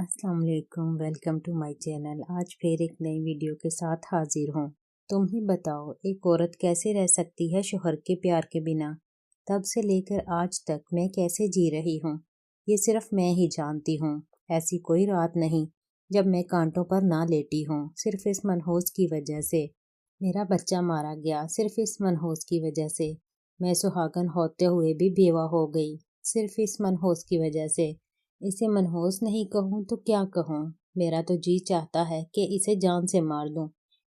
अस्सलाम वालेकुम, welcome to my channel. आज फिर एक नई वीडियो के साथ हाजिर हूँ। तुम ही बताओ, एक औरत कैसे रह सकती है शोहर के प्यार के बिना। तब से लेकर आज तक मैं कैसे जी रही हूँ, ये सिर्फ मैं ही जानती हूँ। ऐसी कोई रात नहीं जब मैं कांटों पर ना लेटी हूँ, सिर्फ इस मनहूस की वजह से। मेरा बच्चा मारा गया सिर्फ इस मनहूस की वजह से। मैं सुहागन होते हुए भी बेवा हो गई सिर्फ इस मनहूस की वजह से। इसे मनहूस नहीं कहूँ तो क्या कहूँ। मेरा तो जी चाहता है कि इसे जान से मार दूं।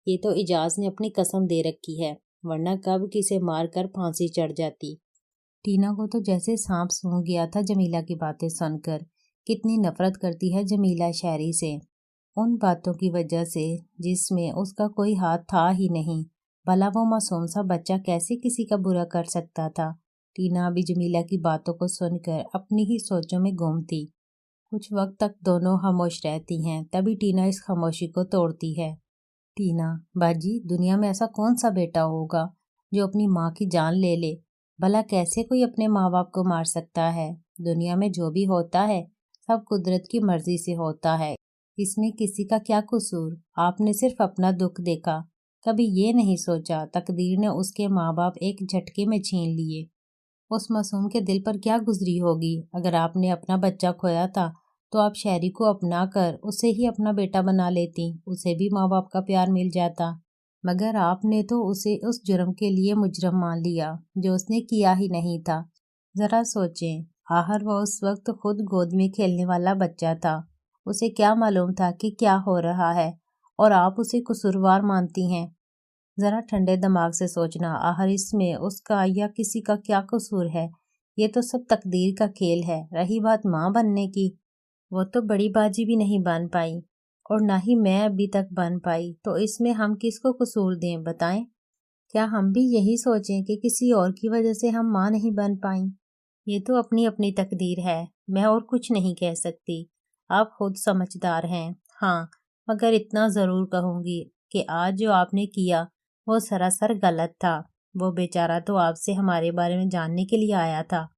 ये तो इजाज ने अपनी कसम दे रखी है, वरना कब किसे मार कर फांसी चढ़ जाती। टीना को तो जैसे सांप सूंघ गया था जमीला की बातें सुनकर। कितनी नफरत करती है जमीला शहरी से, उन बातों की वजह से जिसमें उसका कोई हाथ था ही नहीं। भला वो मासूम सा बच्चा कैसे किसी का बुरा कर सकता था। टीना अभी जमीला की बातों को सुनकर अपनी ही सोचों में गुम थी। कुछ वक्त तक दोनों खामोश रहती हैं, तभी टीना इस खामोशी को तोड़ती है। टीना, बाजी, दुनिया में ऐसा कौन सा बेटा होगा जो अपनी माँ की जान ले ले। भला कैसे कोई अपने माँ बाप को मार सकता है। दुनिया में जो भी होता है सब कुदरत की मर्जी से होता है, इसमें किसी का क्या कसूर। आपने सिर्फ अपना दुख देखा, कभी ये नहीं सोचा तकदीर ने उसके माँ बाप एक झटके में छीन लिए। उस मासूम के दिल पर क्या गुजरी होगी। अगर आपने अपना बच्चा खोया था तो आप शहरी को अपना कर उसे ही अपना बेटा बना लेती, उसे भी माँ बाप का प्यार मिल जाता। मगर आपने तो उसे उस जुर्म के लिए मुजरम मान लिया जो उसने किया ही नहीं था। जरा सोचें, आखिर वो उस वक्त खुद गोद में खेलने वाला बच्चा था। उसे क्या मालूम था कि क्या हो रहा है, और आप उसे कसूरवार मानती हैं। जरा ठंडे दिमाग से सोचना, आखिर इसमें उसका या किसी का क्या कसूर है। ये तो सब तकदीर का खेल है। रही बात माँ बनने की, वो तो बड़ी बाजी भी नहीं बन पाई और ना ही मैं अभी तक बन पाई, तो इसमें हम किसको कसूर दें बताएं। क्या हम भी यही सोचें कि किसी और की वजह से हम माँ नहीं बन पाई। ये तो अपनी अपनी तकदीर है, मैं और कुछ नहीं कह सकती। आप खुद समझदार हैं। हाँ, मगर इतना ज़रूर कहूँगी कि आज जो आपने किया वो सरासर गलत था। वो बेचारा तो आपसे हमारे बारे में जानने के लिए आया था।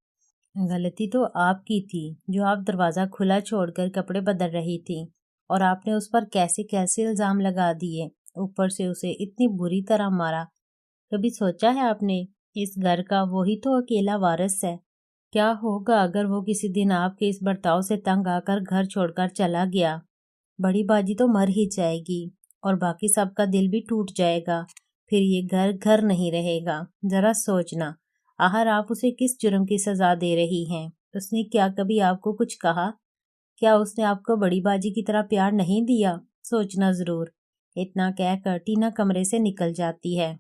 गलती तो आपकी थी जो आप दरवाज़ा खुला छोड़कर कपड़े बदल रही थी, और आपने उस पर कैसे कैसे इल्ज़ाम लगा दिए। ऊपर से उसे इतनी बुरी तरह मारा। कभी सोचा है आपने, इस घर का वही तो अकेला वारिस है। क्या होगा अगर वो किसी दिन आपके इस बर्ताव से तंग आकर घर छोड़कर चला गया। बड़ी बाजी तो मर ही जाएगी और बाकी सबका दिल भी टूट जाएगा। फिर ये घर घर नहीं रहेगा। जरा सोचना, आखिर आप उसे किस जुर्म की सजा दे रही हैं। उसने क्या कभी आपको कुछ कहा? क्या उसने आपको बड़ी बाजी की तरह प्यार नहीं दिया? सोचना जरूर। इतना कहकर टीना कमरे से निकल जाती है,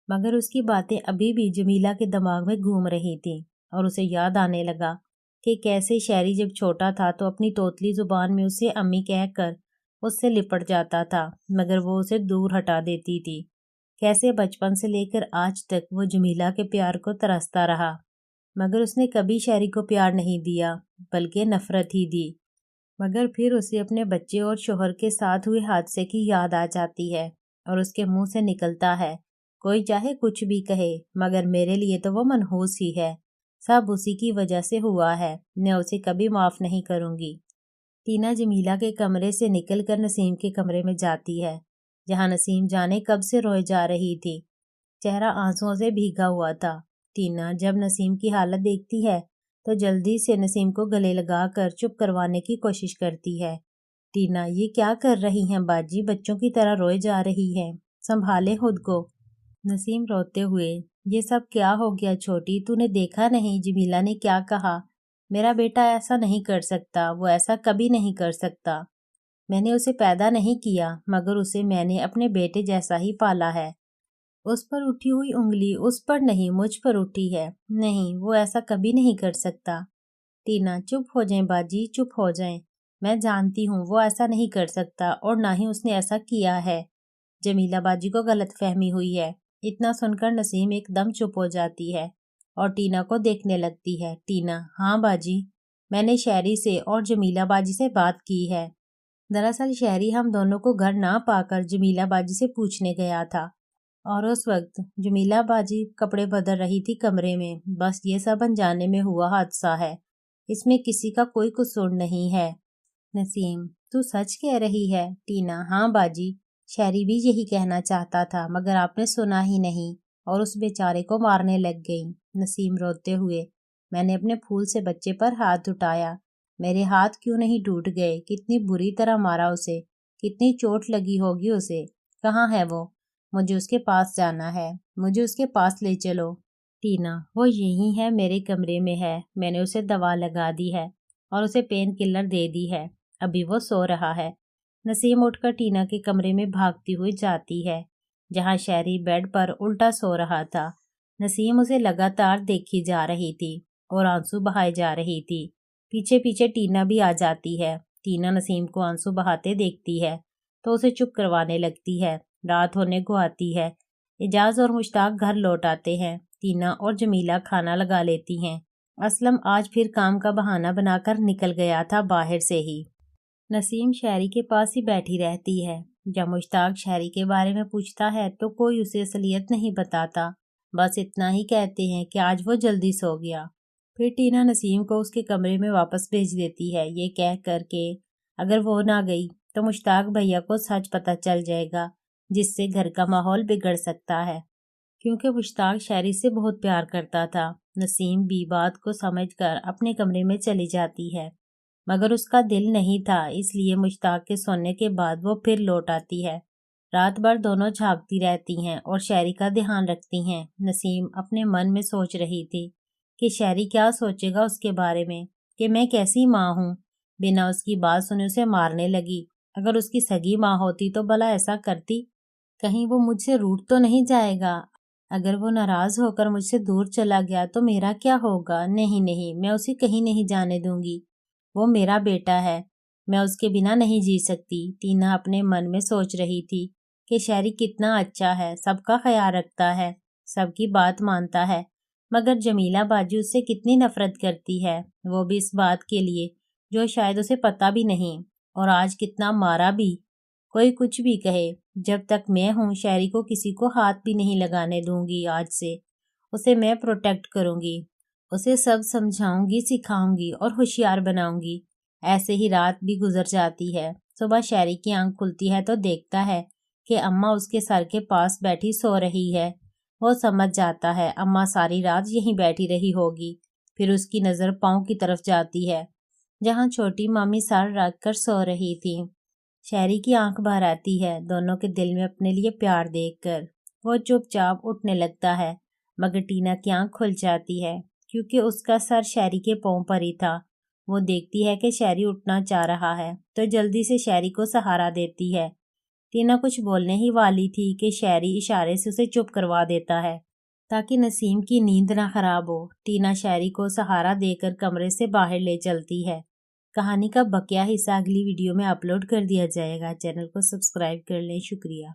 मगर उसकी बातें अभी भी जमीला के दिमाग में घूम रही थी और उसे याद आने लगा कि कैसे शहरी जब छोटा था तो अपनी तोतली जुबान में उसे अम्मी कहकर उससे लिपट जाता था, मगर वो उसे दूर हटा देती थी। कैसे बचपन से लेकर आज तक वो जमीला के प्यार को तरसता रहा, मगर उसने कभी शहरी को प्यार नहीं दिया, बल्कि नफरत ही दी। मगर फिर उसे अपने बच्चे और शोहर के साथ हुए हादसे की याद आ जाती है और उसके मुंह से निकलता है, कोई चाहे कुछ भी कहे, मगर मेरे लिए तो वो मनहूस ही है। सब उसी की वजह से हुआ है, मैं उसे कभी माफ नहीं करूंगी। टीना जमीला के कमरे से निकलकर नसीम के कमरे में जाती है, जहां नसीम जाने कब से रोए जा रही थी। चेहरा आंसुओं से भीगा हुआ था। टीना जब नसीम की हालत देखती है तो जल्दी से नसीम को गले लगाकर चुप करवाने की कोशिश करती है। टीना, ये क्या कर रही हैं बाजी, बच्चों की तरह रोए जा रही हैं, संभाले खुद को। नसीम रोते हुए, ये सब क्या हो गया छोटी, तूने देखा नहीं जमीला ने क्या कहा। मेरा बेटा ऐसा नहीं कर सकता, वो ऐसा कभी नहीं कर सकता। मैंने उसे पैदा नहीं किया, मगर उसे मैंने अपने बेटे जैसा ही पाला है। उस पर उठी हुई उंगली उस पर नहीं, मुझ पर उठी है। नहीं, वो ऐसा कभी नहीं कर सकता। टीना, चुप हो जाएं बाजी, चुप हो जाएं। मैं जानती हूँ वो ऐसा नहीं कर सकता और ना ही उसने ऐसा किया है। जमीला बाजी को गलतफहमी हुई है। इतना सुनकर नसीम एकदम चुप हो जाती है और टीना को देखने लगती है। टीना, हाँ बाजी, मैंने शहरी से और जमीला बाजी से बात की है। दरअसल शहरी हम दोनों को घर ना पाकर जमीला बाजी से पूछने गया था, और उस वक्त जमीला बाजी कपड़े बदल रही थी कमरे में। बस ये सब अनजाने में हुआ हादसा है, इसमें किसी का कोई कसूर नहीं है। नसीम, तू सच कह रही है? टीना, हाँ बाजी, शहरी भी यही कहना चाहता था मगर आपने सुना ही नहीं और उस बेचारे को मारने लग गई। नसीम रोते हुए, मैंने अपने फूल से बच्चे पर हाथ उठाया, मेरे हाथ क्यों नहीं टूट गए? कितनी बुरी तरह मारा उसे, कितनी चोट लगी होगी उसे। कहाँ है वो? मुझे उसके पास जाना है, मुझे उसके पास ले चलो। टीना, वो यही है, मेरे कमरे में है, मैंने उसे दवा लगा दी है और उसे पेन किलर दे दी है, अभी वो सो रहा है। नसीम उठकर टीना के कमरे में भागती हुई जाती है जहां शहरी बेड पर उल्टा सो रहा था। नसीम उसे लगातार देखी जा रही थी और आंसू बहाए जा रही थी। पीछे पीछे टीना भी आ जाती है। टीना नसीम को आंसू बहाते देखती है तो उसे चुप करवाने लगती है। रात होने को आती है। एजाज और मुश्ताक घर लौट आते हैं। टीना और जमीला खाना लगा लेती हैं। असलम आज फिर काम का बहाना बनाकर निकल गया था बाहर से ही। नसीम शहरी के पास ही बैठी रहती है। जब मुश्ताक शहरी के बारे में पूछता है तो कोई उसे असलियत नहीं बताता, बस इतना ही कहते हैं कि आज वो जल्दी सो गया। फिर टीना नसीम को उसके कमरे में वापस भेज देती है, ये कह कर के अगर वो ना गई तो मुश्ताक भैया को सच पता चल जाएगा, जिससे घर का माहौल बिगड़ सकता है। क्योंकि मुश्ताक शहरी से बहुत प्यार करता था। नसीम भी बात को समझकर अपने कमरे में चली जाती है, मगर उसका दिल नहीं था, इसलिए मुश्ताक के सोने के बाद वो फिर लौट आती है। रात भर दोनों झांकती रहती हैं और शहरी का ध्यान रखती हैं। नसीम अपने मन में सोच रही थी कि शहरी क्या सोचेगा उसके बारे में, कि मैं कैसी माँ हूँ, बिना उसकी बात सुने उसे मारने लगी। अगर उसकी सगी माँ होती तो भला ऐसा करती? कहीं वो मुझसे रूठ तो नहीं जाएगा? अगर वो नाराज होकर मुझसे दूर चला गया तो मेरा क्या होगा? नहीं नहीं, मैं उसे कहीं नहीं जाने दूंगी, वो मेरा बेटा है, मैं उसके बिना नहीं जी सकती। टीना अपने मन में सोच रही थी कि शहरी कितना अच्छा है, सबका ख्याल रखता है, सबकी बात मानता है, मगर जमीला बाजी उससे कितनी नफरत करती है, वो भी इस बात के लिए जो शायद उसे पता भी नहीं। और आज कितना मारा भी। कोई कुछ भी कहे, जब तक मैं हूँ शहरी को किसी को हाथ भी नहीं लगाने दूंगी। आज से उसे मैं प्रोटेक्ट करूंगी, उसे सब समझाऊंगी, सिखाऊंगी और होशियार बनाऊंगी। ऐसे ही रात भी गुजर जाती है। सुबह शहरी की आंख खुलती है तो देखता है कि अम्मा उसके सर के पास बैठी सो रही है। वो समझ जाता है अम्मा सारी रात यहीं बैठी रही होगी। फिर उसकी नज़र पाँव की तरफ जाती है जहाँ छोटी मामी सर रख कर सो रही थी। शहरी की आंख भर आती है दोनों के दिल में अपने लिए प्यार देखकर। वो चुपचाप उठने लगता है, मगर टीना की आंख खुल जाती है क्योंकि उसका सर शहरी के पांव पर ही था। वो देखती है कि शहरी उठना चाह रहा है तो जल्दी से शहरी को सहारा देती है। टीना कुछ बोलने ही वाली थी कि शहरी इशारे से उसे चुप करवा देता है ताकि नसीम की नींद ना खराब हो। टीना शहरी को सहारा देकर कमरे से बाहर ले चलती है। कहानी का बकिया हिस्सा अगली वीडियो में अपलोड कर दिया जाएगा। चैनल को सब्सक्राइब कर लें। शुक्रिया।